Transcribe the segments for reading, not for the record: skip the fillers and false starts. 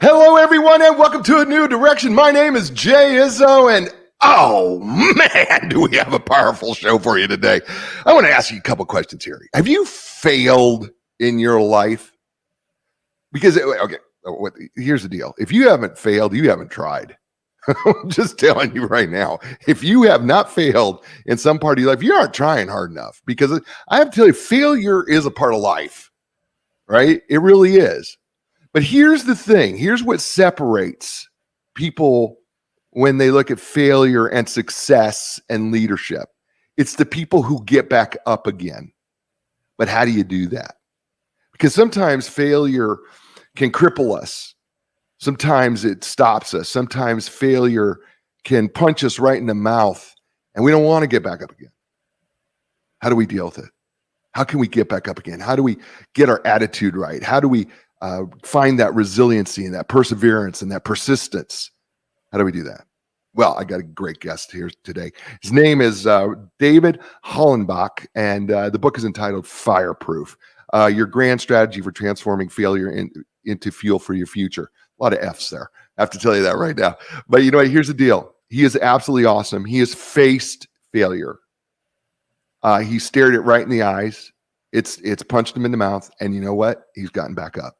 Hello, everyone, and welcome to A New Direction. My name is Jay Izzo, and oh, man, do we have a powerful show for you today. I want to ask you a couple questions here. Have you failed in your life? Because, okay, here's the deal. If you haven't failed, you haven't tried. I'm just telling you right now, if you have not failed in some part of your life, you aren't trying hard enough. Because I have to tell you, failure is a part of life, right? It really is. But here's the thing. Here's what separates people when they look at failure and success and leadership. It's the people who get back up again. But how do you do that? Because sometimes failure can cripple us. Sometimes it stops us. Sometimes failure can punch us right in the mouth, and we don't want to get back up again. How do we deal with it? How can we get back up again? How do we get our attitude right? How do we find that resiliency and that perseverance and that persistence? How do we do that? Well, I got a great guest here today. His name is David Hollenbach, and the book is entitled Fireproof, Your Grand Strategy for Transforming Failure into Fuel for Your Future. A lot of F's there. I have to tell you that right now. But you know what? Here's the deal. He is absolutely awesome. He has faced failure. He stared it right in the eyes. It's punched him in the mouth. And you know what? He's gotten back up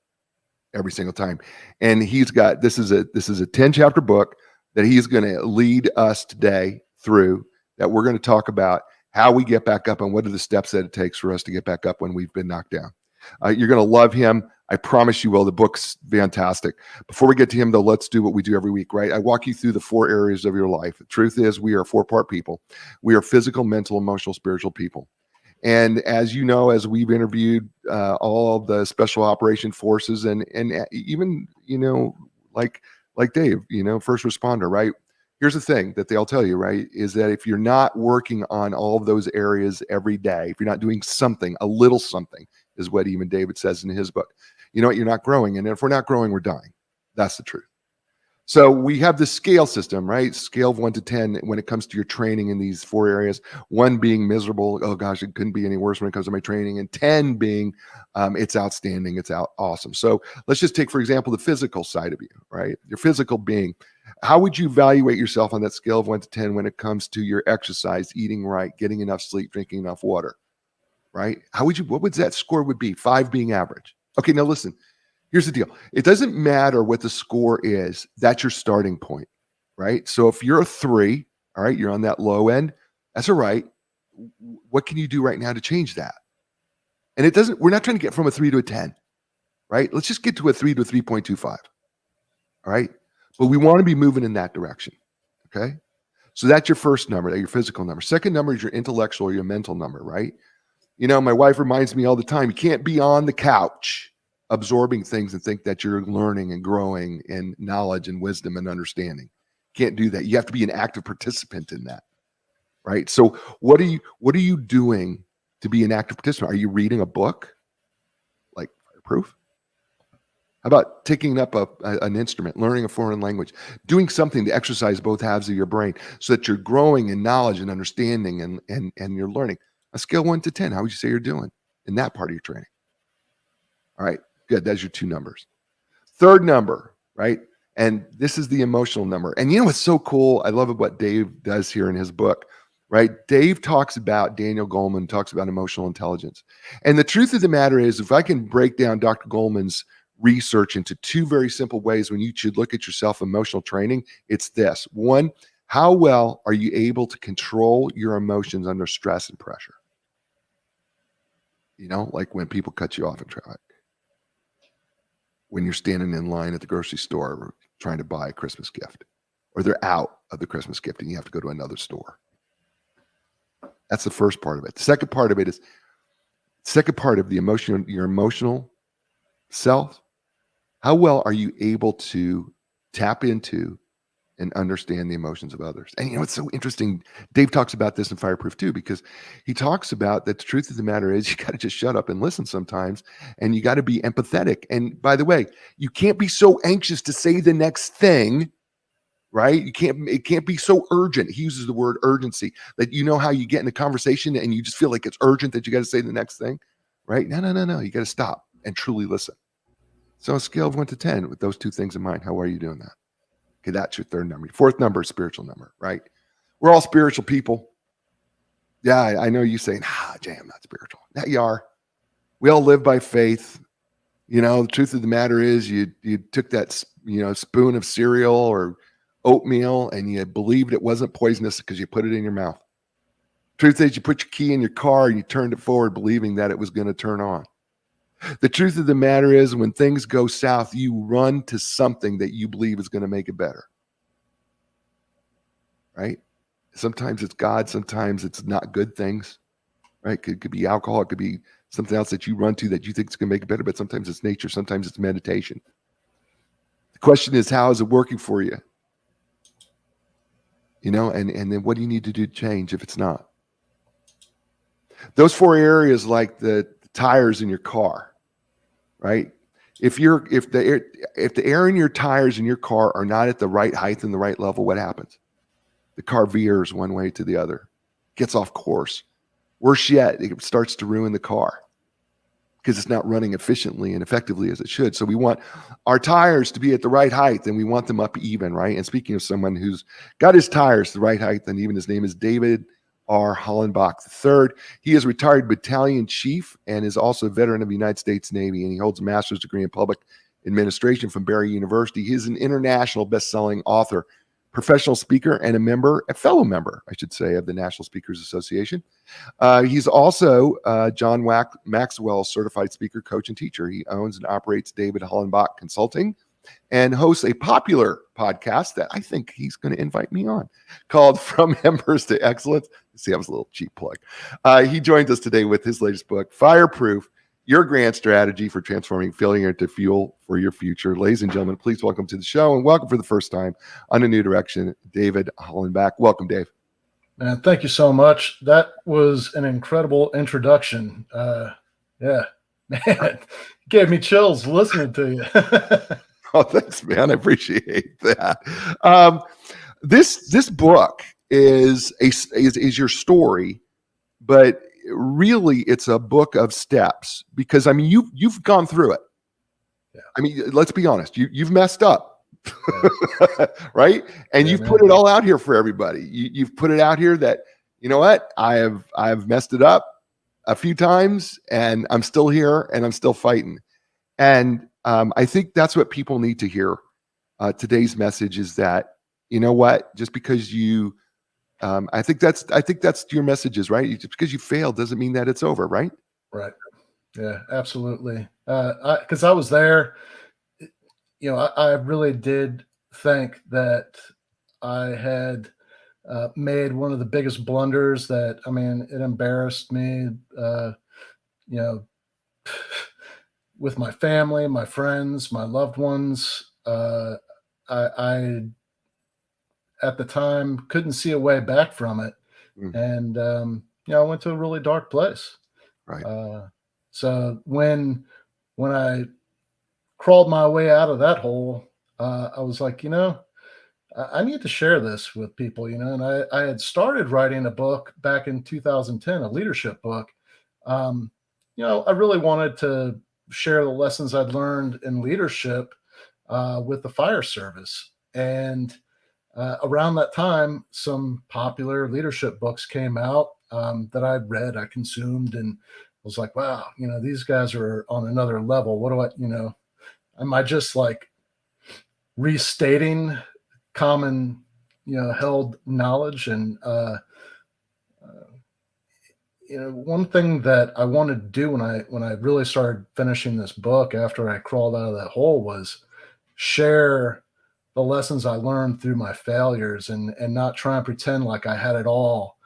every single time. And he's got, this is a 10-chapter book that he's going to lead us today through, that we're going to talk about how we get back up and what are the steps that it takes for us to get back up when we've been knocked down. You're going to love him. I promise you will. The book's fantastic. Before we get to him, though, let's do what we do every week, right? I walk you through the 4 areas of your life. The truth is, we are 4-part people. We are physical, mental, emotional, spiritual people. And as you know, as we've interviewed all of the special operation forces and even, you know, like Dave, you know, first responder, right? Here's the thing that they'll tell you, right, is that if you're not working on all of those areas every day, if you're not doing something, a little something, is what even David says in his book, you know what, you're not growing. And if we're not growing, we're dying. That's the truth. So we have the scale system, right? Scale of 1 to 10 when it comes to your training in these 4 areas. 1 being miserable. Oh gosh, it couldn't be any worse when it comes to my training. And 10 being it's outstanding. It's awesome. So let's just take, for example, the physical side of you, right? Your physical being. How would you evaluate yourself on that scale of 1 to 10 when it comes to your exercise, eating right, getting enough sleep, drinking enough water, right? What would that score would be? 5 being average. Okay, now listen. Here's the deal. It doesn't matter what the score is. That's your starting point, right? So if you're a 3, all right, you're on that low end. That's all right. What can you do right now to change that? And we're not trying to get from a 3 to a 10, right? Let's just get to a 3 to a 3.25, all right? But we want to be moving in that direction, okay? So that's your first number, that's your physical number. Second number is your intellectual or your mental number, right? You know, my wife reminds me all the time, you can't be on the couch absorbing things and think that you're learning and growing in knowledge and wisdom and understanding. Can't do that. You have to be an active participant in that, right? So what are you doing to be an active participant? Are you reading a book like Fireproof? How about taking up an instrument, learning a foreign language, doing something to exercise both halves of your brain so that you're growing in knowledge and understanding and you're learning? A scale 1 to 10, how would you say you're doing in that part of your training? All right. Good. That's your 2 numbers. Third number, right? And this is the emotional number. And you know what's so cool? I love what Dave does here in his book, right? Dave talks about, Daniel Goleman talks about emotional intelligence. And the truth of the matter is, if I can break down Dr. Goleman's research into 2 very simple ways when you should look at yourself emotional training, it's this. 1, how well are you able to control your emotions under stress and pressure? You know, like when people cut you off in traffic, when you're standing in line at the grocery store trying to buy a Christmas gift, or they're out of the Christmas gift and you have to go to another store. That's the first part of it. The second part of it is, the emotion, your emotional self. How well are you able to tap into and understand the emotions of others? And you know, it's so interesting. Dave talks about this in Fireproof too, because he talks about that the truth of the matter is you got to just shut up and listen sometimes, and you got to be empathetic. And by the way, you can't be so anxious to say the next thing, right? It can't be so urgent. He uses the word urgency, that you know how you get in a conversation and you just feel like it's urgent that you got to say the next thing, right? No. You got to stop and truly listen. So a scale of 1 to 10 with those two things in mind, how are you doing that? Okay, that's your third number. Your fourth number is spiritual number, right? We're all spiritual people. Yeah, I know you saying, Jay, I'm not spiritual. Yeah, you are. We all live by faith. The truth of the matter is you took that, spoon of cereal or oatmeal and you believed it wasn't poisonous because you put it in your mouth. Truth is you put your key in your car and you turned it forward believing that it was going to turn on. The truth of the matter is when things go south, you run to something that you believe is going to make it better. Right? Sometimes it's God, sometimes it's not good things. Right? It could be alcohol, it could be something else that you run to that you think is going to make it better, but sometimes it's nature, sometimes it's meditation. The question is, how is it working for you? And then what do you need to do to change if it's not? Those 4 areas, like the tires in your car, right? If the air in your tires in your car are not at the right height and the right level, what happens? The car veers one way to the other, gets off course. Worse yet, it starts to ruin the car because it's not running efficiently and effectively as it should. So we want our tires to be at the right height and we want them up even, right? And speaking of someone who's got his tires the right height, and even his name is David R. Hollenbach III. He is retired battalion chief and is also a veteran of the United States Navy, and he holds a master's degree in public administration from Barry University. He is an international best-selling author, professional speaker, and a fellow member, I should say, of the National Speakers Association. He's also John Maxwell certified speaker, coach, and teacher. He owns and operates David Hollenbach Consulting and hosts a popular podcast that I think he's going to invite me on called From Embers to Excellence. See, that was a little cheap plug. He joins us today with his latest book, Fireproof, Your Grand Strategy for Transforming Failure into Fuel for Your Future. Ladies and gentlemen, please welcome to the show, and welcome for the first time on A New Direction, David Hollenbach. Welcome, Dave. Man, thank you so much. That was an incredible introduction. Yeah, man, gave me chills listening to you. Oh, thanks, man. I appreciate that. This book is your story, but really it's a book of steps because you've gone through it. Yeah. Let's be honest. You've messed up, right? And you've put it all out here for everybody. You've put it out here that I've messed it up a few times, and I'm still here, and I'm still fighting. And I think that's what people need to hear. Today's message is that, just because you, I think that's your messages, right? Just because you failed doesn't mean that it's over, right? Right. Yeah, absolutely. Because I was there, I really did think that I had made one of the biggest blunders that, it embarrassed me, with my family, my friends, my loved ones. I at the time couldn't see a way back from it. And, I went to a really dark place. Right. So when I crawled my way out of that hole, I was like, I need to share this with people, and I had started writing a book back in 2010, a leadership book. I really wanted to share the lessons I'd learned in leadership with the fire service. And around that time, some popular leadership books came out that I'd read, I consumed, and was like, wow, these guys are on another level. What do am I just like restating common, held knowledge? And, one thing that I wanted to do when I really started finishing this book after I crawled out of that hole was share the lessons I learned through my failures and not try and pretend like I had it all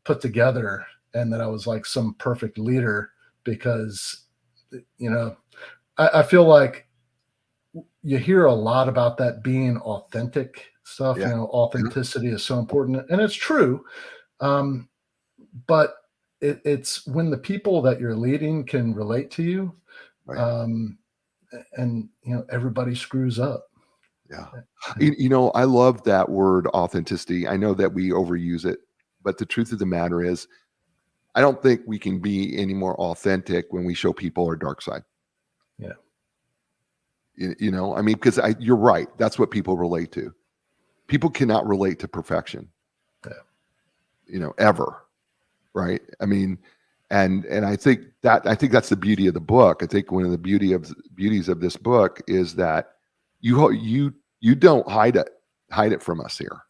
put together and that I was like some perfect leader, because, I feel like you hear a lot about that being authentic stuff. Yeah. Authenticity is so important, and it's true. But it's when the people that you're leading can relate to you, Right. And everybody screws up. Yeah. I love that word authenticity. I know that we overuse it, but the truth of the matter is, I don't think we can be any more authentic when we show people our dark side. Yeah. You know, I mean, because you're right. That's what people relate to. People cannot relate to perfection, you know, ever. Right. I mean, and I think that's the beauty of the book. I think one of the beauties of this book is that you don't hide it from us here.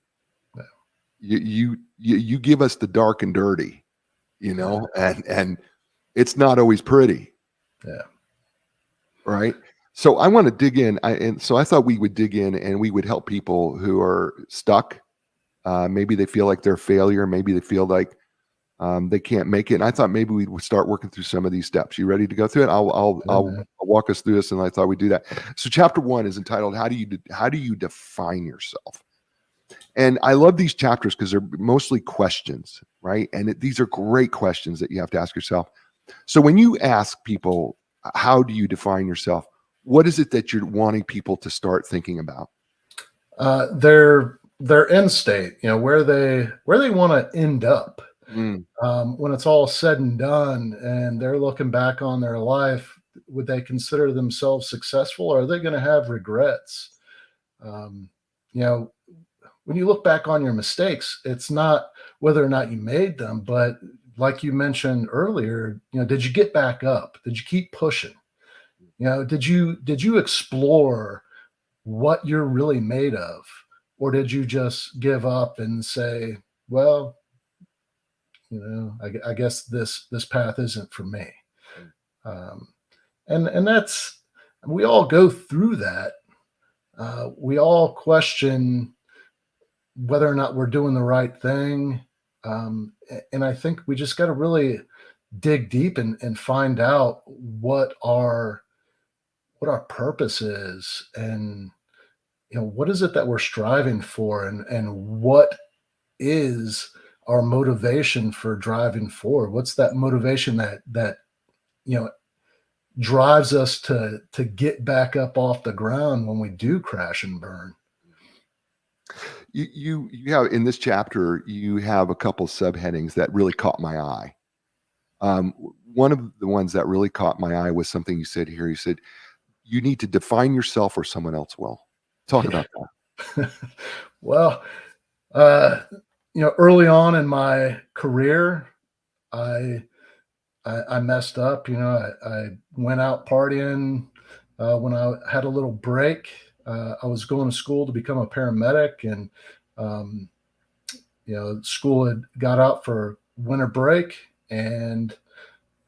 You give us the dark and dirty, you know, and it's not always pretty. Yeah. Right. So I want to dig in. So I thought we would dig in and we would help people who are stuck. Maybe they feel like they're a failure. Maybe they feel like they can't make it. And I thought maybe we would start working through some of these steps. You ready to go through it? I'll walk us through this, and I thought we'd do that. So chapter 1 is entitled "How do you define yourself?" And I love these chapters because they're mostly questions, right? And these are great questions that you have to ask yourself. So when you ask people, "How do you define yourself?" What is it that you're wanting people to start thinking about? Their end state, you know, where they want to end up. When it's all said and done and they're looking back on their life, would they consider themselves successful, or are they going to have regrets? You know, when you look back on your mistakes, it's not whether or not you made them, but like you mentioned earlier, you know, did you get back up? Did you keep pushing? You know, did you explore what you're really made of, or did you just give up and say, well, you know, I guess this path isn't for me. And that's, we all go through that. We all question whether or not we're doing the right thing. And I think we just got to really dig deep and find out what our purpose is, and you know, what is it that we're striving for, and what is our motivation for driving forward? What's that motivation that you know drives us to get back up off the ground when we do crash and burn? You have, in this chapter, you have a couple subheadings that really caught my eye. One of the ones that really caught my eye was something you said here. You said you need to define yourself or someone else will. Talk about that. Well, you know, early on in my career, I messed up. You know, I went out partying when I had a little break. I was going to school to become a paramedic, and you know, school had got out for winter break, and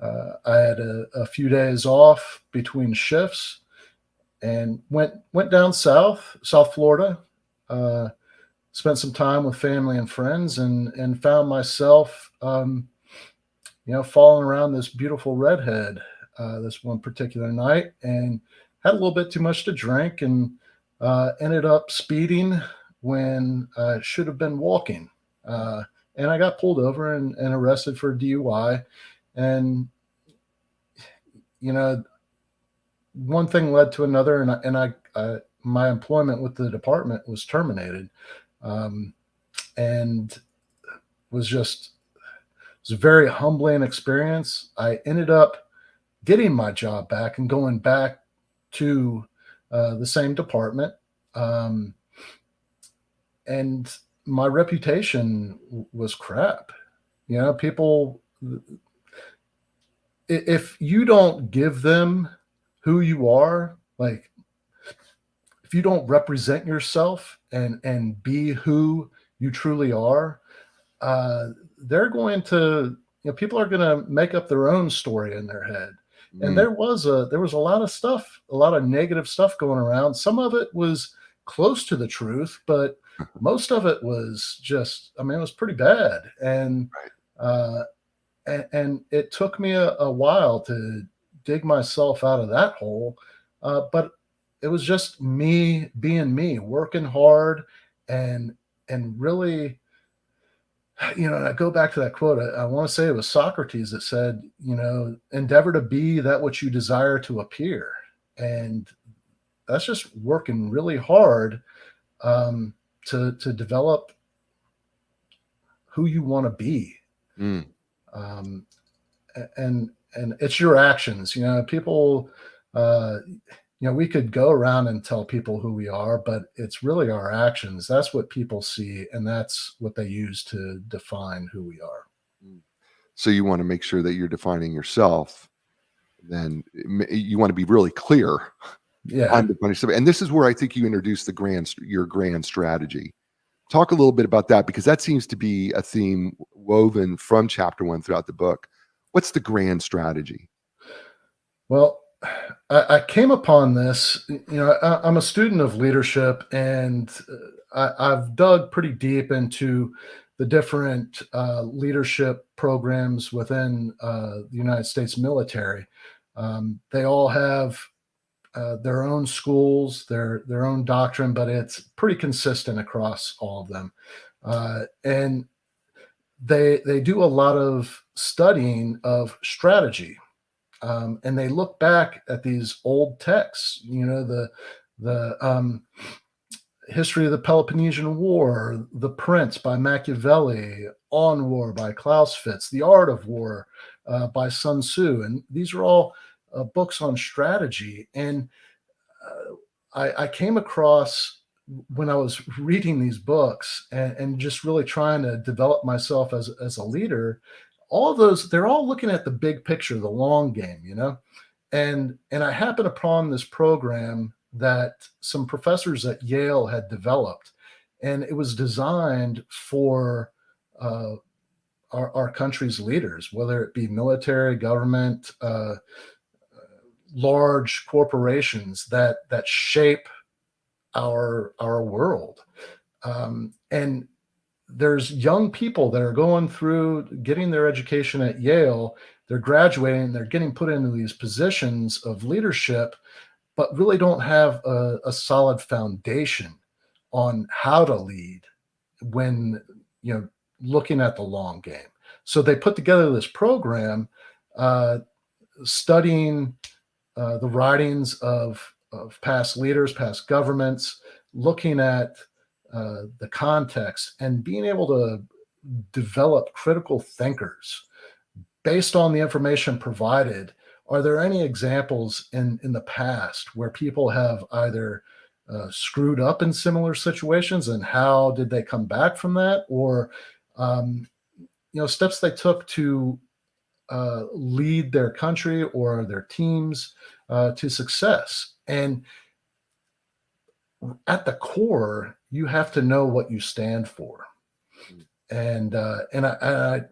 I had a few days off between shifts, and went down South Florida. Spent some time with family and friends, and found myself, you know, following around this beautiful redhead this one particular night, and had a little bit too much to drink, and ended up speeding when I should have been walking. And I got pulled over and arrested for DUI. And, you know, one thing led to another, and I my employment with the department was terminated. And was a very humbling experience. I ended up getting my job back and going back to the same department. And my reputation was crap. You know, people, if you don't give them who you are, like if you don't represent yourself and be who you truly are, they're going to, you know, people are going to make up their own story in their head. And there was a lot of stuff, a lot of negative stuff going around. Some of it was close to the truth, but most of it was just, I mean, it was pretty bad. And and it took me a while to dig myself out of that hole. But it was just me being me, working hard, and really, you know, I go back to that quote. I want to say it was Socrates that said, you know, endeavor to be that which you desire to appear. And that's just working really hard to develop who you want to be. And it's your actions. You know, people, we could go around and tell people who we are, but it's really our actions. That's what people see, and that's what they use to define who we are. So you want to make sure that you're defining yourself. Then you want to be really clear on defining stuff. And this is where I think you introduce your grand strategy. Talk a little bit about that, because that seems to be a theme woven from chapter 1 throughout the book. What's the grand strategy? Well, I came upon this, I'm a student of leadership, and I've dug pretty deep into the different leadership programs within the United States military. They all have their own schools, their own doctrine, but it's pretty consistent across all of them. And they do a lot of studying of strategy. And they look back at these old texts, the history of the Peloponnesian War, The Prince by Machiavelli, On War by Clausewitz, The Art of War by Sun Tzu. And these are all books on strategy. And I came across, when I was reading these books and just really trying to develop myself as a leader, all of those, they're all looking at the big picture, the long game, and I happened upon this program that some professors at Yale had developed, and it was designed for our country's leaders, whether it be military, government, large corporations that shape our world. And there's young people that are going through getting their education at Yale. They're graduating, they're getting put into these positions of leadership, but really don't have a solid foundation on how to lead when, looking at the long game. So they put together this program, studying the writings of past leaders, past governments, looking at the context, and being able to develop critical thinkers based on the information provided. Are there any examples in the past where people have either screwed up in similar situations, and how did they come back from that? Or, steps they took to lead their country or their teams to success. And at the core, you have to know what you stand for. And I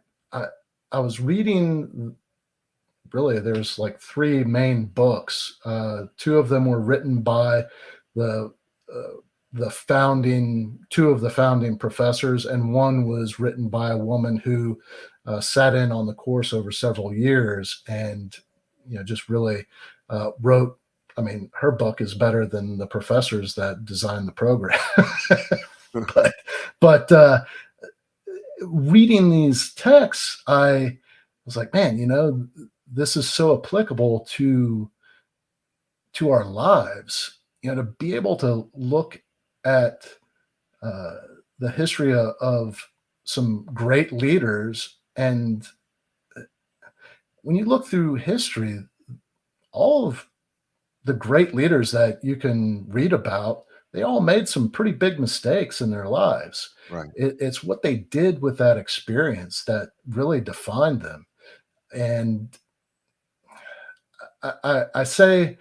was reading, really, there's like 3 main books. 2 of them were written by two of the founding professors, and one was written by a woman who sat in on the course over several years, and just really wrote. I mean, her book is better than the professors that designed the program. but reading these texts, I was like, man, this is so applicable to our lives. To be able to look at the history of some great leaders, and when you look through history, all of the great leaders that you can read about, they all made some pretty big mistakes in their lives. Right. It's what they did with that experience that really defined them. And I say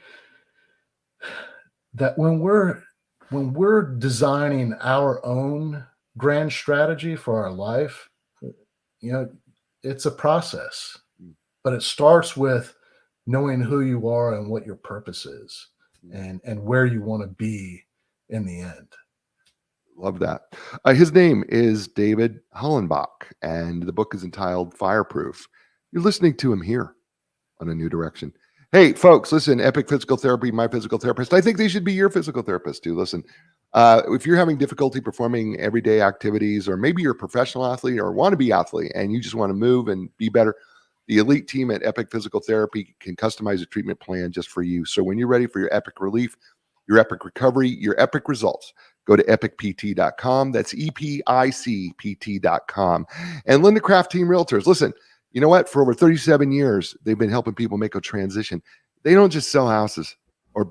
that when we're designing our own grand strategy for our life, it's a process, but it starts with knowing who you are and what your purpose is, and where you want to be in the end. Love that. His name is David Hollenbach, and the book is entitled Fireproof. You're listening to him here on A New Direction. Hey, folks, listen, Epic Physical Therapy, my physical therapist. I think they should be your physical therapist too. Listen, if you're having difficulty performing everyday activities, or maybe you're a professional athlete or wannabe athlete and you just want to move and be better, the elite team at Epic Physical Therapy can customize a treatment plan just for you. So when you're ready for your epic relief, your epic recovery, your epic results, go to epicpt.com. That's EPICPT.com. And Linda Craft Team Realtors. Listen, you know what? For over 37 years, they've been helping people make a transition. They don't just sell houses. or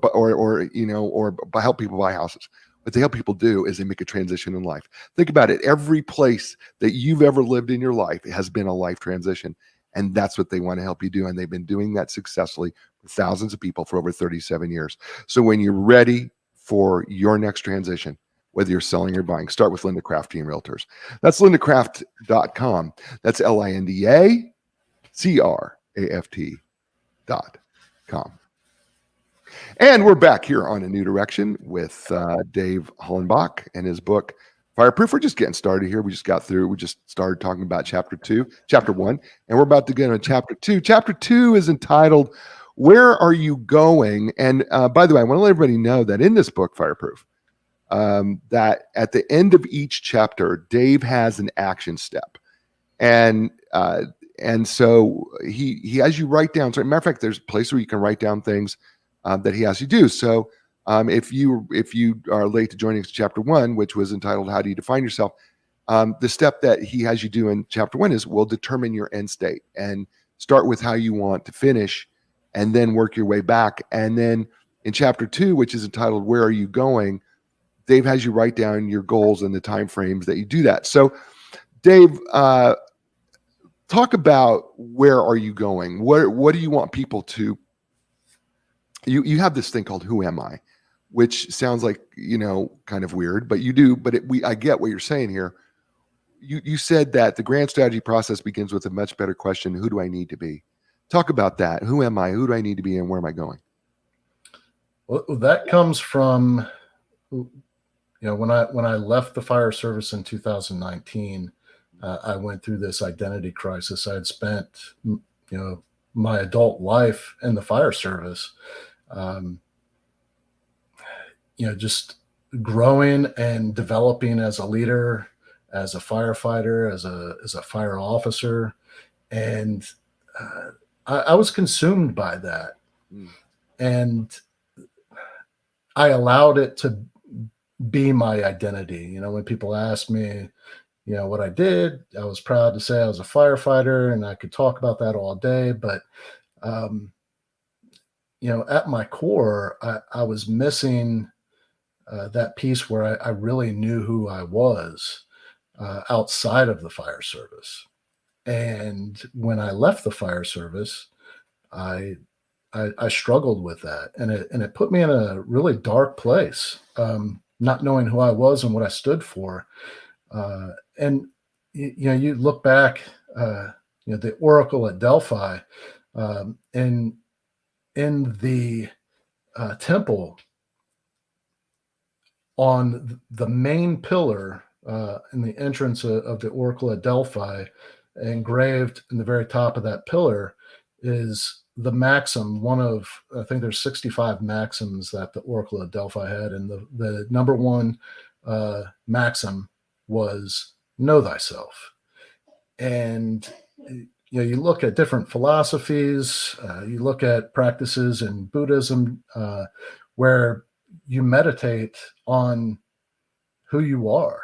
help people buy houses. What they help people do is they make a transition in life. Think about it. Every place that you've ever lived in your life has been a life transition. And that's what they want to help you do. And they've been doing that successfully with thousands of people for over 37 years. So when you're ready for your next transition, whether you're selling or buying, start with Linda Craft Team Realtors. That's lindacraft.com. That's LINDACRAFT.com. And we're back here on A New Direction with Dave Hollenbach and his book, Fireproof. We're just getting started here. We just started talking about chapter 1, and we're about to get into chapter 2. Chapter 2 is entitled, Where Are You Going? And by the way, I want to let everybody know that in this book, Fireproof, that at the end of each chapter, Dave has an action step. And so he has you write down. So, matter of fact, there's a place where you can write down things that he has you do. So if you are late to joining us chapter 1, which was entitled How Do You Define Yourself? The step that he has you do in chapter 1 is we'll determine your end state and start with how you want to finish and then work your way back. And then in chapter 2, which is entitled Where Are You Going? Dave has you write down your goals and the time frames that you do that. So Dave, talk about where are you going? What do you want people to You have this thing called Who Am I, which sounds like, kind of weird, but you do. But I get what you're saying here. You said that the grand strategy process begins with a much better question: who do I need to be? Talk about that. Who am I? Who do I need to be, and where am I going? Well, that comes from, when I left the fire service in 2019, I went through this identity crisis. I had spent, my adult life in the fire service. Just growing and developing as a leader, as a firefighter, as a fire officer. And I was consumed by that. And I allowed it to be my identity. When people asked me, what I did, I was proud to say I was a firefighter, and I could talk about that all day. But at my core, I was missing that piece where I really knew who I was outside of the fire service. And when I left the fire service, I struggled with that, and it put me in a really dark place, not knowing who I was and what I stood for. And you look back, the Oracle at Delphi, and in the temple, on the main pillar in the entrance of the Oracle at Delphi, engraved in the very top of that pillar is the maxim, one of, I think there's 65 maxims that the Oracle at Delphi had, and the number one maxim was know thyself. And you look at different philosophies, you look at practices in Buddhism, where you meditate on who you are,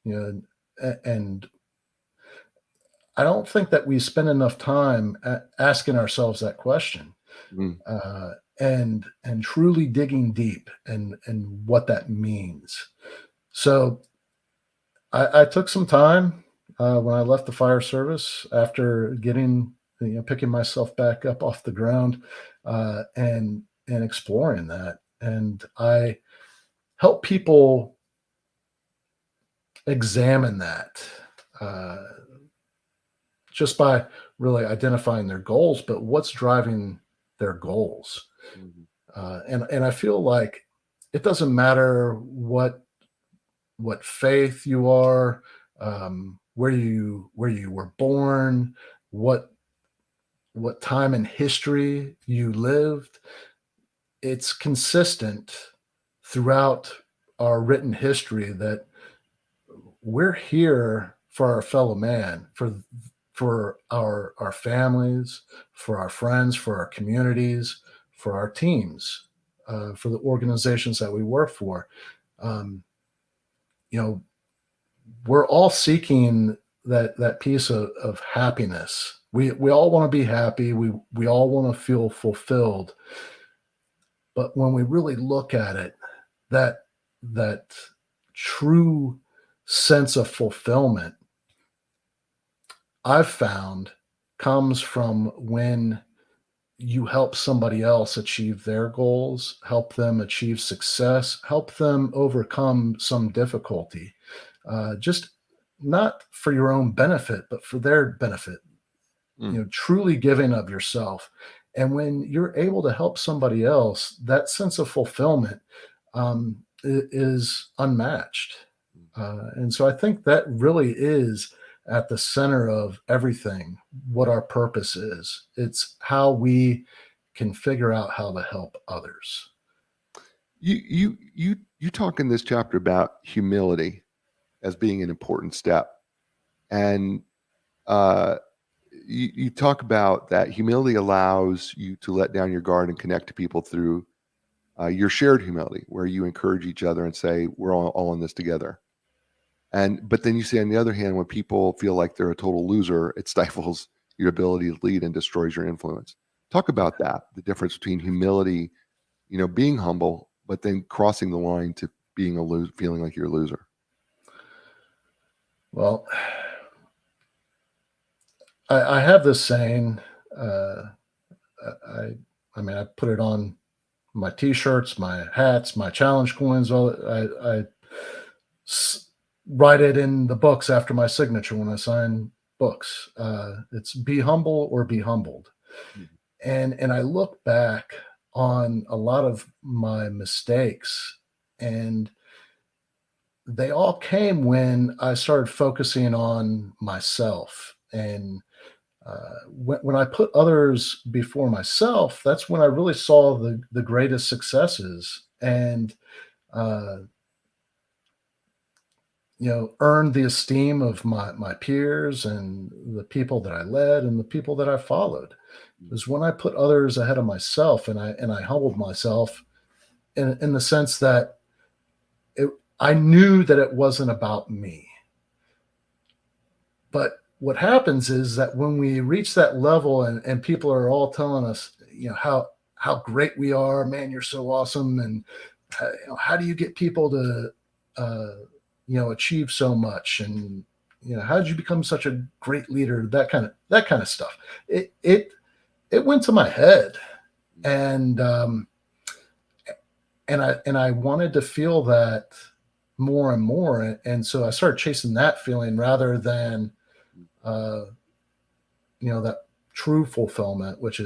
and I don't think that we spend enough time asking ourselves that question, and truly digging deep and what that means. So I took some time when I left the fire service after picking myself back up off the ground, and exploring that. And I help people examine that, just by really identifying their goals, but what's driving their goals. And I feel like it doesn't matter what faith you are, where you were born, what time in history you lived. It's consistent throughout our written history that we're here for our fellow man, for our families, for our friends, for our communities, for our teams, for the organizations that we work for. We're all seeking that piece of happiness. We all want to be happy. We all want to feel fulfilled. But when we really look at it, that true sense of fulfillment, I've found, comes from when you help somebody else achieve their goals, help them achieve success, help them overcome some difficulty, just not for your own benefit, but for their benefit, truly giving of yourself. And when you're able to help somebody else, that sense of fulfillment is unmatched. And so I think that really is at the center of everything, what our purpose is. It's how we can figure out how to help others. You talk in this chapter about humility as being an important step. And you talk about that humility allows you to let down your guard and connect to people through your shared humility, where you encourage each other and say, we're all in this together. But then you say, on the other hand, when people feel like they're a total loser, it stifles your ability to lead and destroys your influence. Talk about that, the difference between humility, being humble, but then crossing the line to being feeling like you're a loser. Well, I have this saying, I put it on my t-shirts, my hats, my challenge coins. I write it in the books after my signature when I sign books. It's be humble or be humbled. And I look back on a lot of my mistakes, and they all came when I started focusing on myself. And when I put others before myself, that's when I really saw the greatest successes and, earned the esteem of my peers and the people that I led and the people that I followed. It was when I put others ahead of myself, and I humbled myself in the sense that I knew that it wasn't about me. But what happens is that when we reach that level and people are all telling us, how great we are, man, you're so awesome. And how do you get people to, achieve so much? And, how did you become such a great leader? That kind of stuff. It went to my head, and I wanted to feel that more and more. And so I started chasing that feeling rather than, that true fulfillment, which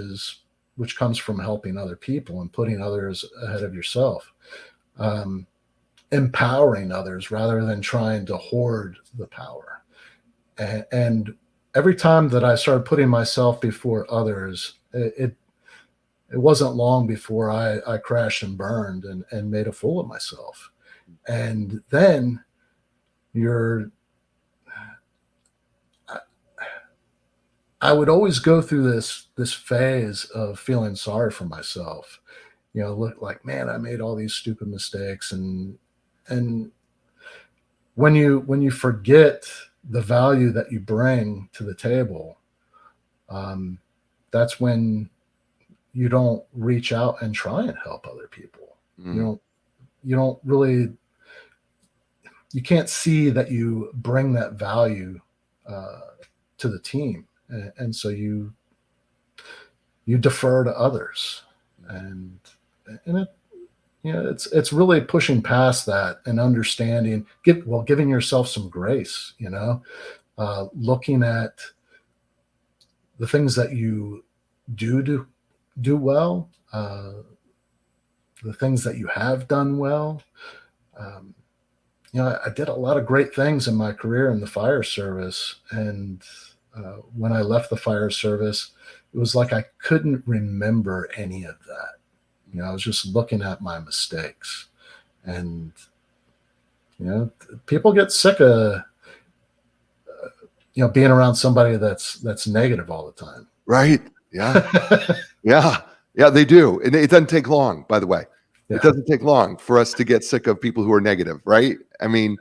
comes from helping other people and putting others ahead of yourself, empowering others rather than trying to hoard the power. And every time that I started putting myself before others, it wasn't long before I crashed and burned and made a fool of myself. And then I would always go through this phase of feeling sorry for myself, look like, man, I made all these stupid mistakes. And when you forget the value that you bring to the table, that's when you don't reach out and try and help other people. You can't see that you bring that value to the team. And so you defer to others, and it, it's really pushing past that and understanding, giving yourself some grace, looking at the things that you do well, the things that you have done well. I did a lot of great things in my career in the fire service, and when I left the fire service, it was like I couldn't remember any of that. I was just looking at my mistakes, and people get sick of being around somebody that's negative all the time. Right? Yeah, yeah, they do, and it doesn't take long. By the way, It doesn't take long for us to get sick of people who are negative, right? I mean,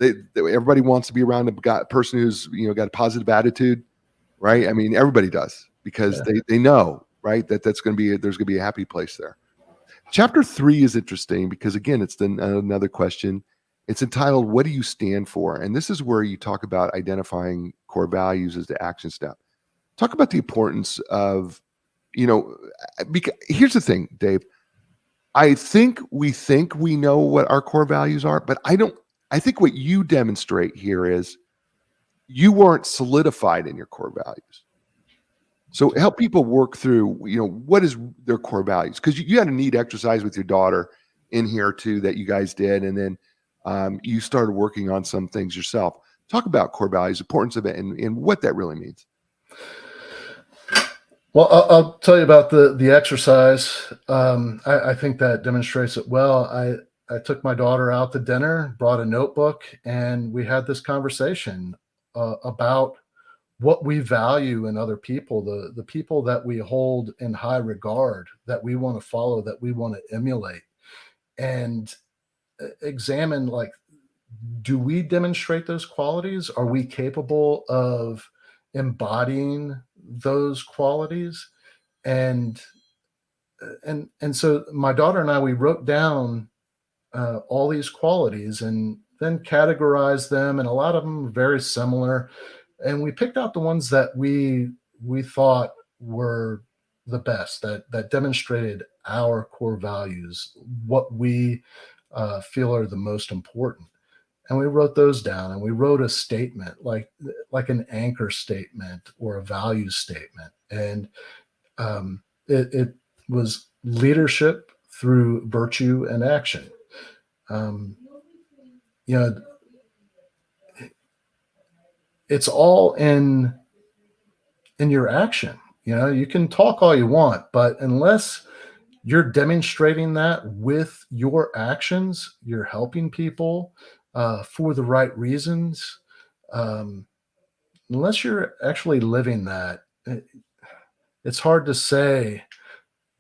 everybody wants to be around a person who's got a positive attitude, right? I mean, everybody does, because they know, right, there's going to be a happy place there. Chapter 3 is interesting because, again, it's another question. It's entitled, What Do You Stand For? And this is where you talk about identifying core values as the action step. Talk about the importance of, because here's the thing, Dave. I think we know what our core values are, but I think what you demonstrate here is you weren't solidified in your core values. So help people work through, what is their core values? Because you had a neat exercise with your daughter in here too that you guys did, and then you started working on some things yourself. Talk about core values, importance of it, and what that really means. Well, I'll tell you about the exercise. I think that demonstrates it well. I took my daughter out to dinner, brought a notebook, and we had this conversation about what we value in other people, the people that we hold in high regard, that we want to follow, that we want to emulate, and examine, like, do we demonstrate those qualities? Are we capable of embodying those qualities? And so my daughter and I, we wrote down all these qualities and then categorized them, and a lot of them are very similar. And we picked out the ones that we thought were the best, that demonstrated our core values, what we feel are the most important. And we wrote those down, and we wrote a statement, like an anchor statement or a value statement. And it was leadership through virtue and action. It's all in your action. You can talk all you want, but unless you're demonstrating that with your actions, you're helping people for the right reasons. Unless you're actually living that, it's hard to say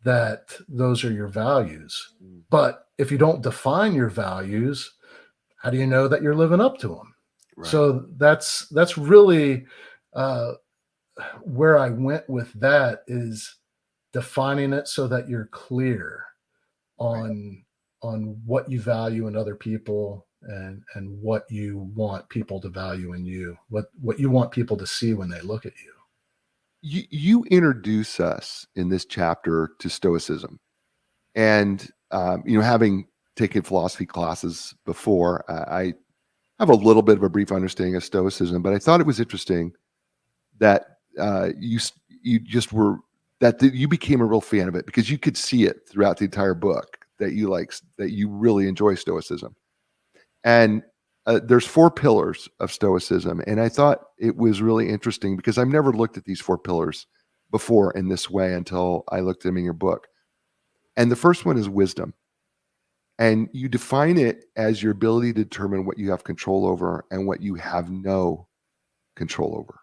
that those are your values. But if you don't define your values, how do you know that you're living up to them? Right. So that's really where I went with that, is defining it so that you're clear on what you value in other people, and what you want people to value in you, what you want people to see when they look at you. You introduce us in this chapter to Stoicism, and having taken philosophy classes before, I have a little bit of a brief understanding of Stoicism, but I thought it was interesting that you became a real fan of it, because you could see it throughout the entire book that you really enjoy Stoicism. And there's 4 pillars of Stoicism, and I thought it was really interesting because I've never looked at these 4 pillars before in this way until I looked at them in your book. And the first one is wisdom. And you define it as your ability to determine what you have control over and what you have no control over.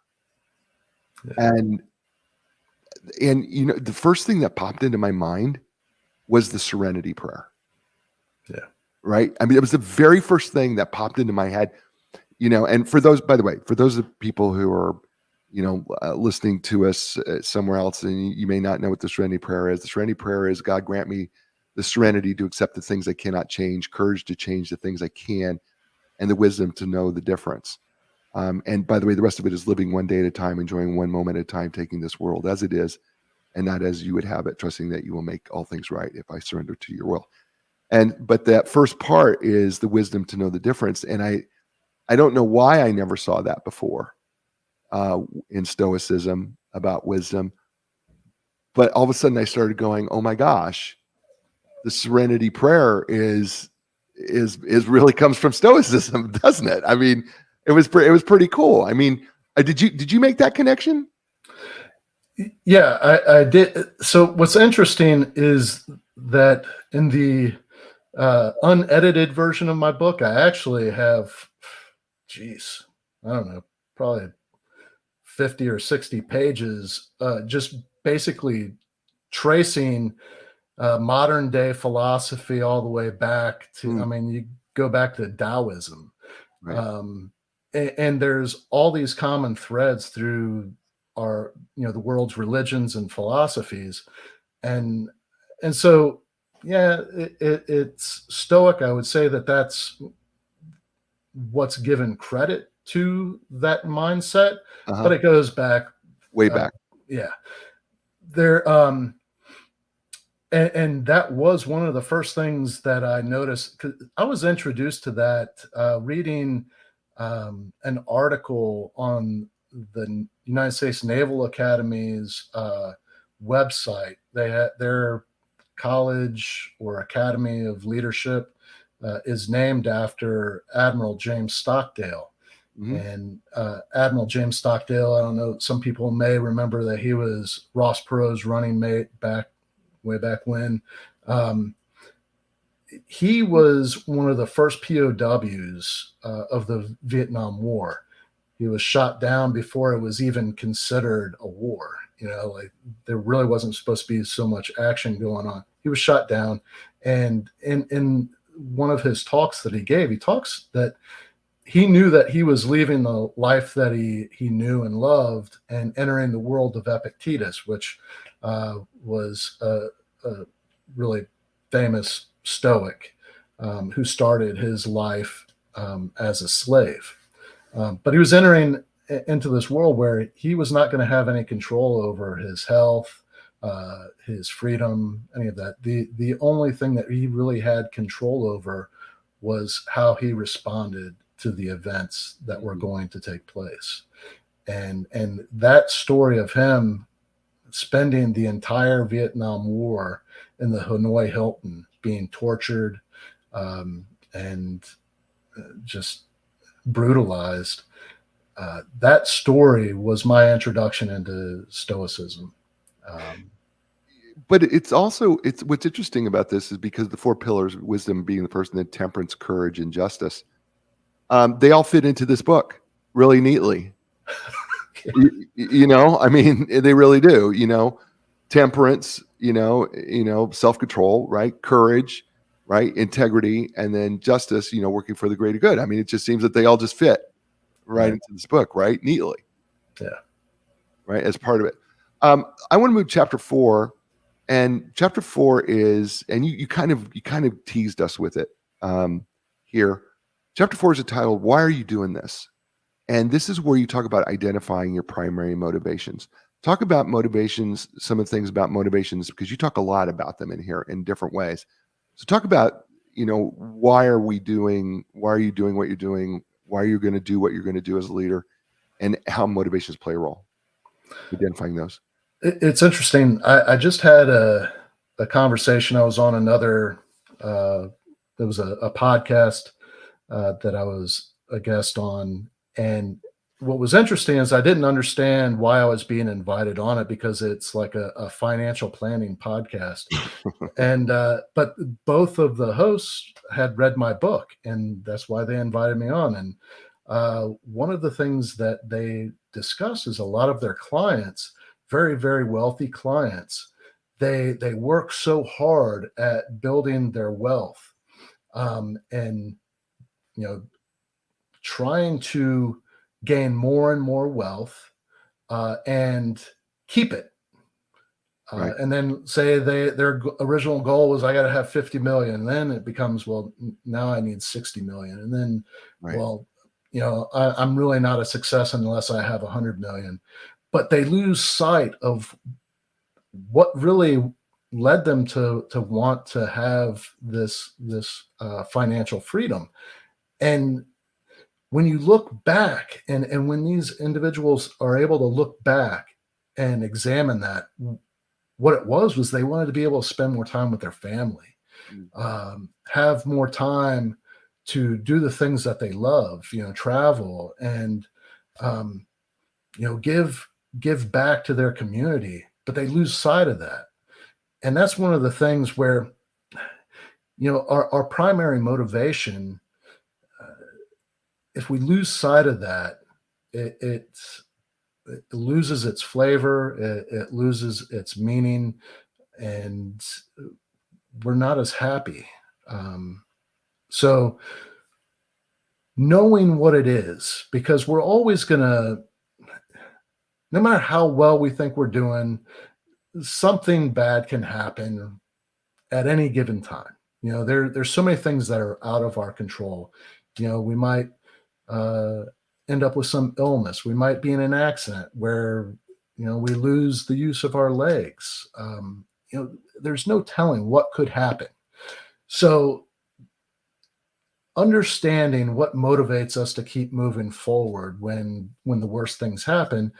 Yeah. And the first thing that popped into my mind was the serenity prayer. Yeah. Right. I mean, it was the very first thing that popped into my head, and for those, by the way, for those of people who are, listening to us somewhere else, and you may not know what the serenity prayer is. The serenity prayer is, God grant me the serenity to accept the things I cannot change, courage to change the things I can, and the wisdom to know the difference. And by the way, the rest of it is living one day at a time, enjoying one moment at a time, taking this world as it is and not as you would have it, trusting that you will make all things right if I surrender to your will. But that first part is the wisdom to know the difference. And I don't know why I never saw that before in Stoicism about wisdom. But all of a sudden I started going, oh my gosh, the serenity prayer is really comes from Stoicism, doesn't it? I mean, it was pretty cool. I mean, did you make that connection? Yeah, I did. So what's interesting is that in the unedited version of my book, I actually have, I don't know, probably 50 or 60 pages, just basically tracing modern day philosophy all the way back to, I mean, you go back to Taoism. Right. And there's all these common threads through our, the world's religions and philosophies. And so Yeah, it's stoic. I would say that that's what's given credit to that mindset, but Uh-huh. it goes back. Way Uh, back. yeah, there. And that was one of the first things that I noticed, 'cause I was introduced to that reading an article on the United States Naval Academy's website. They had their college or academy of leadership is named after Admiral James Stockdale. Hmm. And Admiral James Stockdale, I don't know, some people may remember that he was Ross Perot's running mate way back when. Um, he was one of the first POWs of the Vietnam War. He was shot down before it was even considered a war. Like there really wasn't supposed to be so much action going on. He was shot down, and in one of his talks that he gave, he talks that he knew that he was leaving the life that he knew and loved and entering the world of Epictetus, which was a really famous Stoic who started his life as a slave. But he was entering into this world where he was not going to have any control over his health, his freedom, any of that. The only thing that he really had control over was how he responded to the events that were going to take place. And that story of him spending the entire Vietnam War in the Hanoi Hilton, being tortured and just brutalized. That story was my introduction into Stoicism. But it's what's interesting about this is because the four pillars, wisdom being the first, and then temperance, courage, and justice, they all fit into this book really neatly. I mean, they really do. Temperance, self-control, right? Courage, right? Integrity, and then justice, working for the greater good. I mean, it just seems that they all just fit right into this book, right? Neatly. Yeah. Right. As part of it. I want to move chapter 4. And chapter 4 is, and you kind of teased us with it here. Chapter 4 is entitled, "Why Are You Doing This?" And this is where you talk about identifying your primary motivations. Talk about motivations, some of the things about motivations, because you talk a lot about them in here in different ways. So talk about, why are you doing what you're doing? Why are you going to do what you're going to do as a leader? And how motivations play a role. Identifying those. It's interesting. I just had a conversation. I was on another, there was a podcast that I was a guest on. And what was interesting is I didn't understand why I was being invited on it, because it's like a financial planning podcast. And but both of the hosts had read my book, and that's why they invited me on. And one of the things that they discuss is a lot of their clients, very, very wealthy clients, they work so hard at building their wealth, and trying to gain more and more wealth and keep it. Right. And then say their original goal was, I got to have 50 million. And then it becomes, well, now I need 60 million. And then, Right. well, I'm really not a success unless I have 100 million. But they lose sight of what really led them to want to have this financial freedom. And when you look back, and when these individuals are able to look back and examine that, what it was they wanted to be able to spend more time with their family, have more time to do the things that they love, travel, and give back to their community. But they lose sight of that. And that's one of the things where, our primary motivation, if we lose sight of that, it loses its flavor, it loses its meaning, and we're not as happy. So knowing what it is, because we're always going to, no matter how well we think we're doing, something bad can happen. at any given time. There's so many things that are out of our control. We might end up with some illness. We might be in an accident where, we lose the use of our legs. There's no telling what could happen. So understanding what motivates us to keep moving forward when the worst things happen,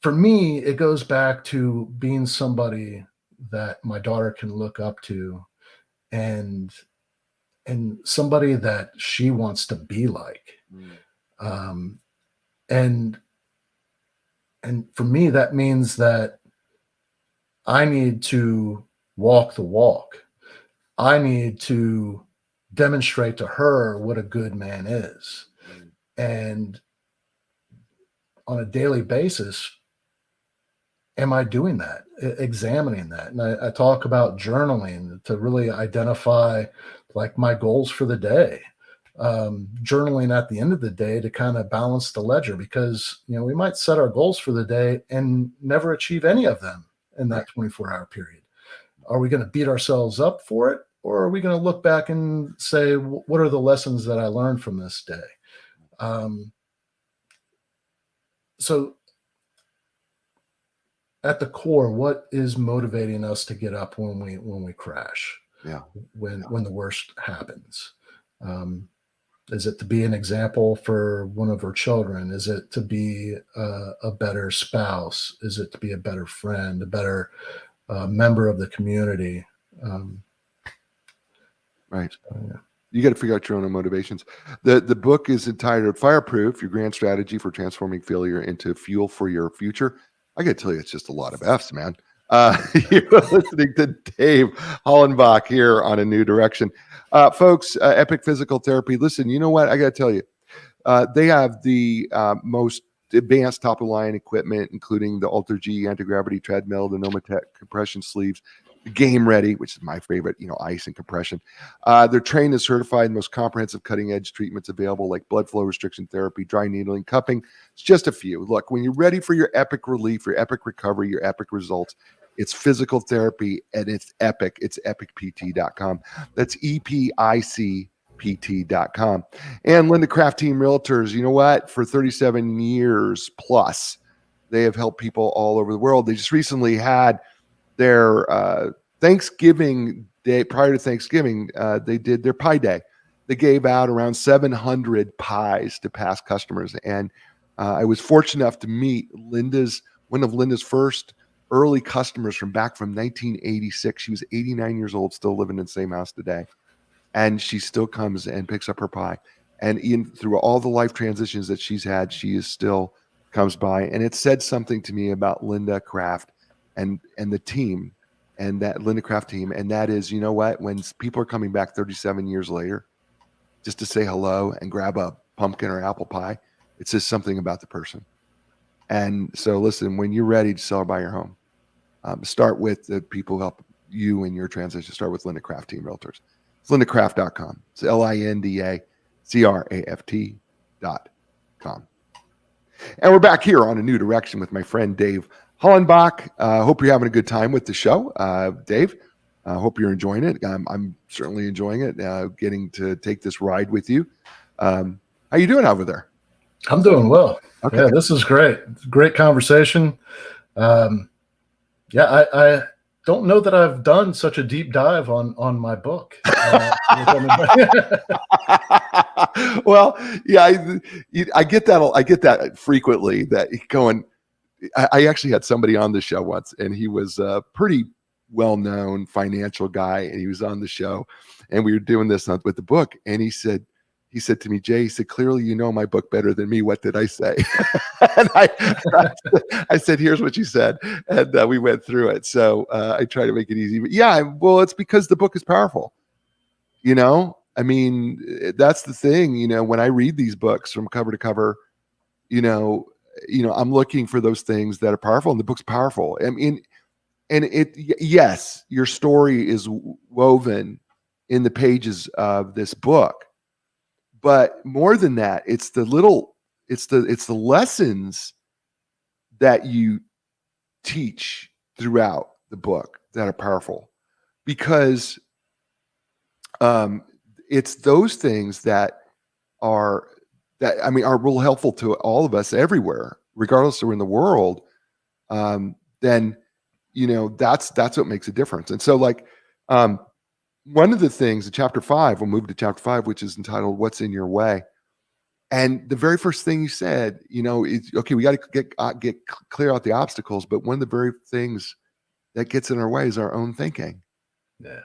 for me, it goes back to being somebody that my daughter can look up to, and somebody that she wants to be like. And for me, that means that I need to walk the walk. I need to demonstrate to her what a good man is. And on a daily basis, am I doing that? Examining that. And I talk about journaling to really identify like my goals for the day. Journaling at the end of the day to kind of balance the ledger, because we might set our goals for the day and never achieve any of them in that 24-hour period. Are we going to beat ourselves up for it, or are we going to look back and say, what are the lessons that I learned from this day? So at the core, what is motivating us to get up when we crash? When the worst happens? Is it to be an example for one of our children? Is it to be a better spouse? Is it to be a better friend, a better member of the community? Right. You got to figure out your own motivations. The book is entitled Fireproof, Your Grand Strategy for Transforming Failure into Fuel for Your Future. I got to tell you, it's just a lot of F's, man. You're listening to Dave Hollenbach here on A New Direction. Folks, Epic Physical Therapy. Listen, you know what? I got to tell you, they have the most advanced top-of-line equipment, including the Ultra G anti-gravity treadmill, the Nomatech compression sleeves, the Game Ready, which is my favorite, ice and compression. They're trained and certified in the most comprehensive cutting-edge treatments available, like blood flow restriction therapy, dry needling, cupping. It's just a few. Look, when you're ready for your epic relief, your epic recovery, your epic results, it's physical therapy, and it's epic. It's epicpt.com. That's EPICPT.com. And Linda Craft Team Realtors, you know what? For 37 years plus, they have helped people all over the world. They just recently had their Thanksgiving day. Prior to Thanksgiving, they did their pie day. They gave out around 700 pies to past customers. And I was fortunate enough to meet one of Linda's first early customers from 1986. She was 89 years old, still living in the same house today. And she still comes and picks up her pie. And through all the life transitions that she's had, she still comes by. And it said something to me about Linda Craft and the team, and that Linda Craft team. And that is, you know what? When people are coming back 37 years later, just to say hello and grab a pumpkin or apple pie, it says something about the person. And so listen, when you're ready to sell or buy your home, start with the people who help you in your transition. Start with Linda Craft Team Realtors. It's lindacraft.com. It's LINDACRAFT.com. And we're back here on A New Direction with my friend Dave Hollenbach. Hope you're having a good time with the show. Dave, I hope you're enjoying it. I'm certainly enjoying it, getting to take this ride with you. How you doing over there? I'm doing well. Okay. Yeah, this is great. Great conversation. I don't know that I've done such a deep dive on my book. Well, yeah, I get that. I get that frequently. That going. I actually had somebody on the show once, and he was a pretty well-known financial guy, and he was on the show, and we were doing this with the book, and he said to me, Jay, he said, clearly you know my book better than me. What did I say? And I said, here's what you said. And we went through it. So I try to make it easy. But yeah, well, it's because the book is powerful. I mean, that's the thing, when I read these books from cover to cover, I'm looking for those things that are powerful, and the book's powerful. I mean, and yes, your story is woven in the pages of this book. But more than that, it's the lessons that you teach throughout the book that are powerful, because it's those things that are real helpful to all of us everywhere, regardless of where in the world. Then that's what makes a difference. And so, like, one of the things in chapter 5, we'll move to chapter 5, which is entitled "What's in Your Way." And the very first thing you said, is, okay, we got to get clear out the obstacles, but one of the very things that gets in our way is our own thinking. Yeah.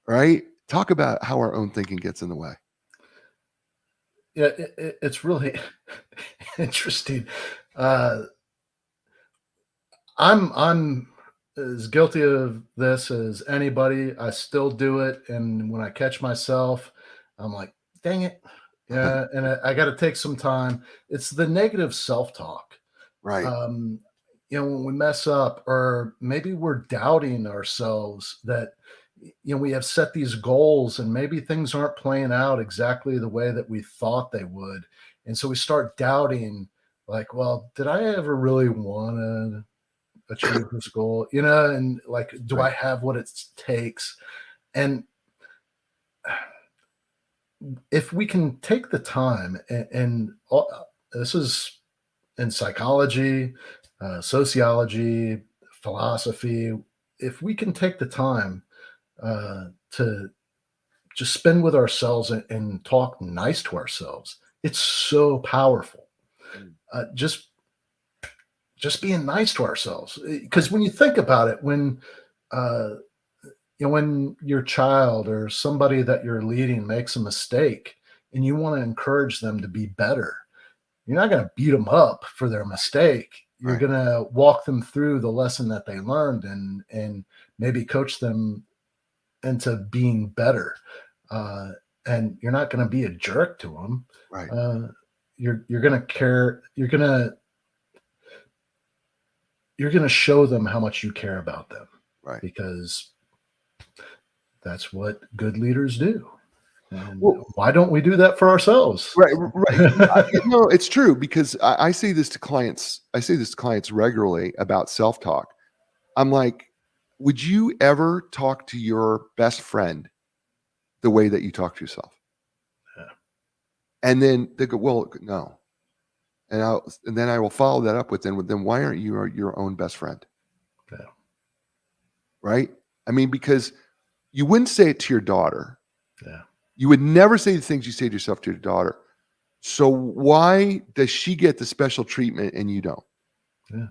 Right? Talk about how our own thinking gets in the way. Yeah, it's really interesting. I'm as guilty of this as anybody. I still do it, and when I catch myself, I'm like, "Dang it!" Yeah, and I got to take some time. It's the negative self-talk. Right. When we mess up, or maybe we're doubting ourselves that we have set these goals and maybe things aren't playing out exactly the way that we thought they would. And so we start doubting, like, well, did I ever really want to achieve this goal? And like, do I have what it takes? And if we can take the time and this is in psychology, sociology, philosophy, if we can take the time to just spend with ourselves and talk nice to ourselves, it's so powerful. Just being nice to ourselves, because when you think about it, when your child or somebody that you're leading makes a mistake and you want to encourage them to be better, you're not going to beat them up for their mistake. You're going to walk them through the lesson that they learned and maybe coach them into being better. And you're not going to be a jerk to them. Right. You're going to care. You're going to show them how much you care about them. Right. Because that's what good leaders do. And Well, why don't we do that for ourselves? Right. No, it's true, because I say this to clients. I say this to clients regularly about self-talk. I'm like, would you ever talk to your best friend the way that you talk to yourself? Yeah. And then they go, well, no. And then I will follow that up with, then why aren't you your own best friend? Yeah. Right? I mean, because you wouldn't say it to your daughter. Yeah. You would never say the things you say to yourself to your daughter. So why does she get the special treatment and you don't? Yeah.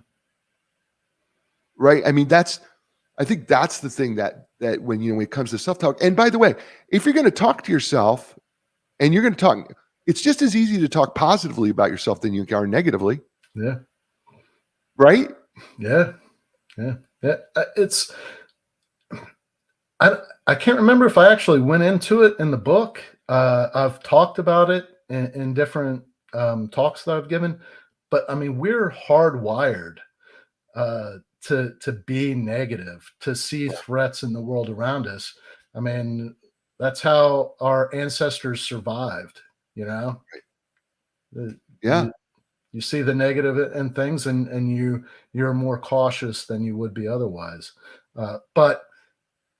Right? I mean, I think that's the thing that when it comes to self-talk. And by the way, if you're going to talk to yourself and you're going to talk, it's just as easy to talk positively about yourself than you are negatively. Yeah. Right? Yeah. Yeah. Yeah. I can't remember if I actually went into it in the book. I've talked about it in different talks that I've given, but I mean, we're hardwired to be negative, to see threats in the world around us. I mean, that's how our ancestors survived, Yeah. You see the negative in things and you're more cautious than you would be otherwise. But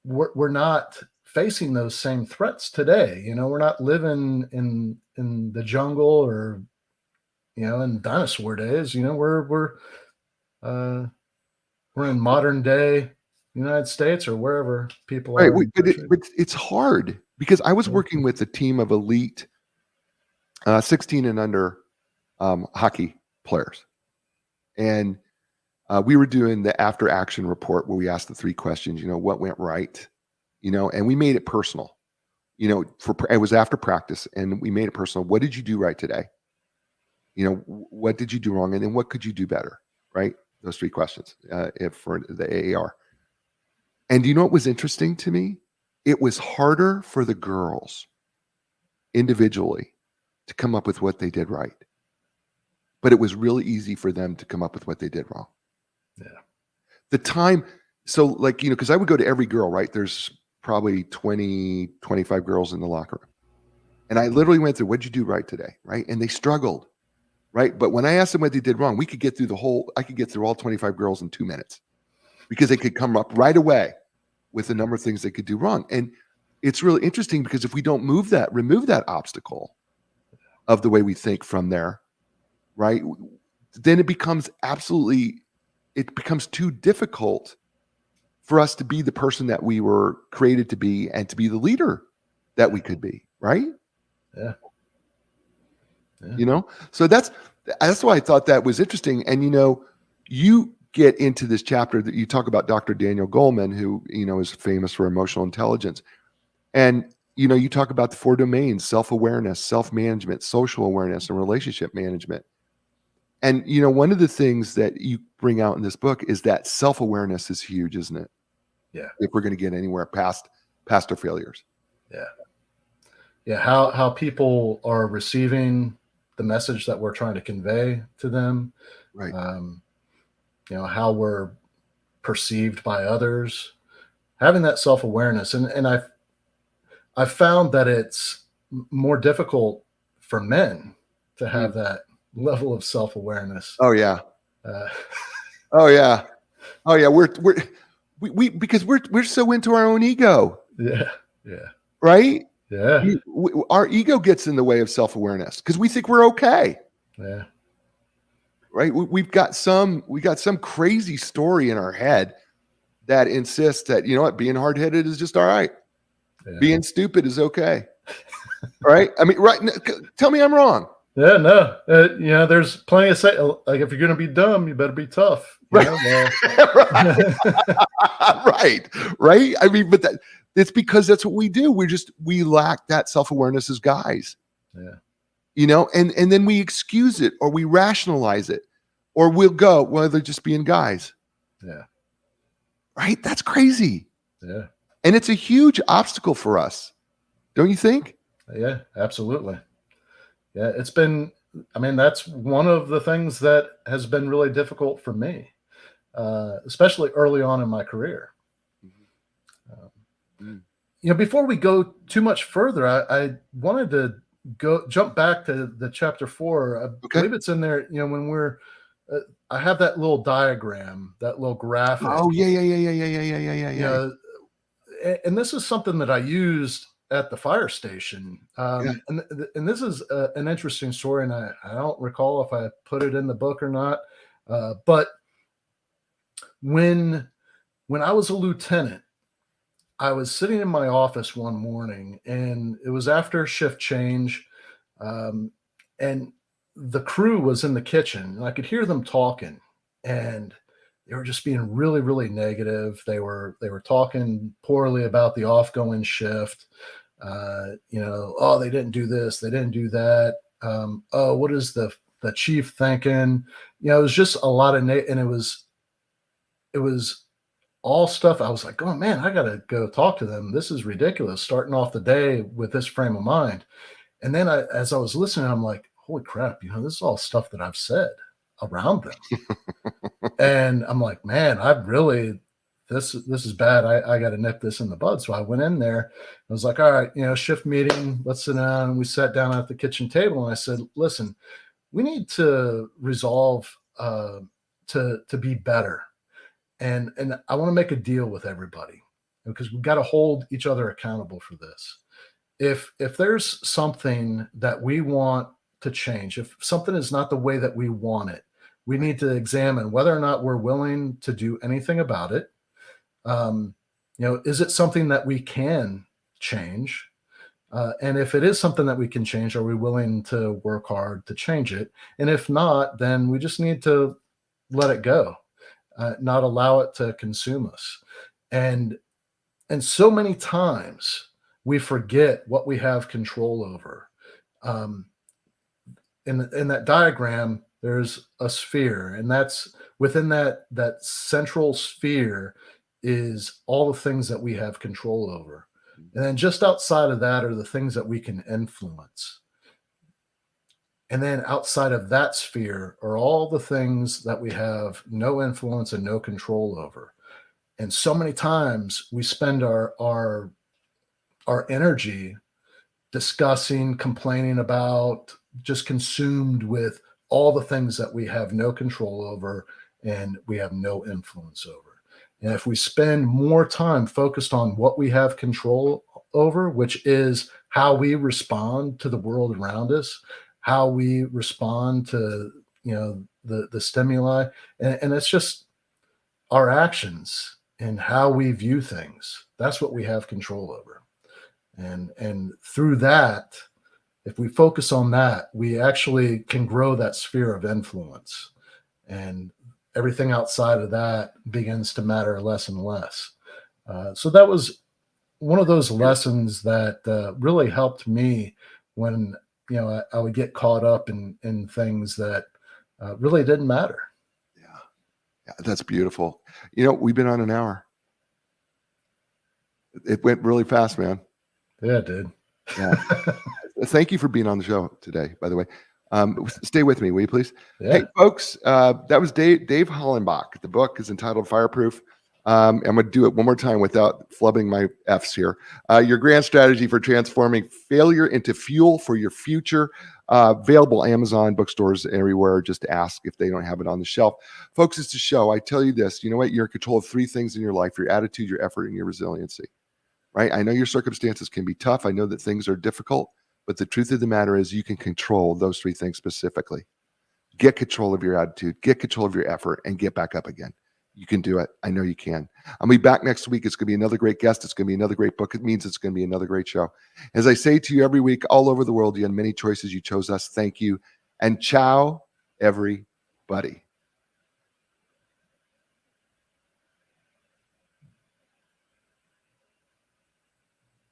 we're not facing those same threats today. We're not living in the jungle or, in dinosaur days. We're in modern day United States or wherever people are. Right. But it's hard, because I was working with a team of elite 16 and under hockey players. And we were doing the after action report where we asked the 3 questions, what went right, and we made it personal, it was after practice, and we made it personal. What did you do right today? What did you do wrong? And then what could you do better? Right. Those 3 questions for the AAR. And do you know what was interesting to me? It was harder for the girls individually to come up with what they did right. But it was really easy for them to come up with what they did wrong. Yeah. The time, so like, because I would go to every girl, right? There's probably 20, 25 girls in the locker room. And I literally went through, what'd you do right today? Right. And they struggled. Right. But when I asked them what they did wrong, I could get through all 25 girls in 2 minutes, because they could come up right away with a number of things they could do wrong. And it's really interesting because if we don't remove that obstacle of the way we think from there, right, then it becomes too difficult for us to be the person that we were created to be and to be the leader that we could be, right? Yeah. So that's why I thought that was interesting. And you get into this chapter that you talk about Dr. Daniel Goleman, who is famous for emotional intelligence, and you talk about the 4 domains: self-awareness, self-management, social awareness, and relationship management. And one of the things that you bring out in this book is that self-awareness is huge, isn't it? Yeah. If we're going to get anywhere past our failures. Yeah. How people are receiving the message that we're trying to convey to them. Right. How we're perceived by others, having that self-awareness. And I've found that it's more difficult for men to have that level of self-awareness. Oh yeah. Oh yeah. We because we're so into our own ego. Yeah. Right? Yeah. Our ego gets in the way of self-awareness because we think we're okay. Yeah. Right? We got some crazy story in our head that insists that, being hard-headed is just all right. Yeah. Being stupid is okay. Right? I mean, right. Tell me I'm wrong. Yeah, no. There's plenty of like, if you're going to be dumb, you better be tough. Right. Right. I mean, but it's because that's what we do. We lack that self-awareness as guys. Yeah. And then we excuse it or we rationalize it or we'll go, well, they're just being guys. Yeah. Right. That's crazy. Yeah. And it's a huge obstacle for us. Don't you think? Yeah, absolutely. Yeah. That's one of the things that has been really difficult for me, especially early on in my career. Before we go too much further, I wanted to jump back to the chapter 4. I believe it's in there. When we're, I have that little diagram, that little graphic. Oh yeah. And this is something that I used at the fire station. And this is an interesting story, and I don't recall if I put it in the book or not. But when I was a lieutenant, I was sitting in my office one morning, and it was after shift change, and the crew was in the kitchen, and I could hear them talking, and they were just being really, really negative. They were talking poorly about the offgoing shift. Oh, they didn't do this, they didn't do that. Oh, what is the chief thinking? It was just a lot of and it was all stuff. I was like, oh man, I gotta go talk to them. This is ridiculous, starting off the day with this frame of mind. And then as I was listening, I'm like, holy crap, this is all stuff that I've said around them. And I'm like, man, this is bad. I got to nip this in the bud. So I went in there. I was like, all right, shift meeting, let's sit down. And we sat down at the kitchen table, and I said, listen, we need to resolve to be better. And I want to make a deal with everybody, because we've got to hold each other accountable for this. If there's something that we want to change, if something is not the way that we want it, we need to examine whether or not we're willing to do anything about it. Is it something that we can change? And if it is something that we can change, are we willing to work hard to change it? And if not, then we just need to let it go, not allow it to consume us. And so many times we forget what we have control over. In that diagram, there's a sphere, and that's within that central sphere is all the things that we have control over. And then just outside of that are the things that we can influence. And then outside of that sphere are all the things that we have no influence and no control over. And so many times we spend our energy discussing, complaining about, just consumed with all the things that we have no control over and we have no influence over. And if we spend more time focused on what we have control over, which is how we respond to the world around us, how we respond to, the stimuli, and it's just our actions and how we view things. That's what we have control over. And through that, if we focus on that, we actually can grow that sphere of influence. And everything outside of that begins to matter less and less. So that was one of those lessons that really helped me when I would get caught up in things that really didn't matter. Yeah, that's beautiful. We've been on an hour. It went really fast, man. Yeah, it did. Yeah. Thank you for being on the show today, by the way. Stay with me, will you please? Yeah. Hey, folks, that was Dave Hollenbach. The book is entitled Fireproof. I'm going to do it one more time without flubbing my F's here. Your grand strategy for transforming failure into fuel for your future. Available Amazon, bookstores, everywhere. Just ask if they don't have it on the shelf. Folks, it's a show. I tell you this, you know what? You're in control of three things in your life: your attitude, your effort, and your resiliency. Right? I know your circumstances can be tough. I know that things are difficult, but the truth of the matter is you can control those three things specifically. Get control of your attitude, get control of your effort, and get back up again. You can do it. I know you can. I'll be back next week. It's going to be another great guest. It's going to be another great book. It means it's going to be another great show. As I say to you every week, all over the world, you had many choices. You chose us. Thank you. And ciao, everybody.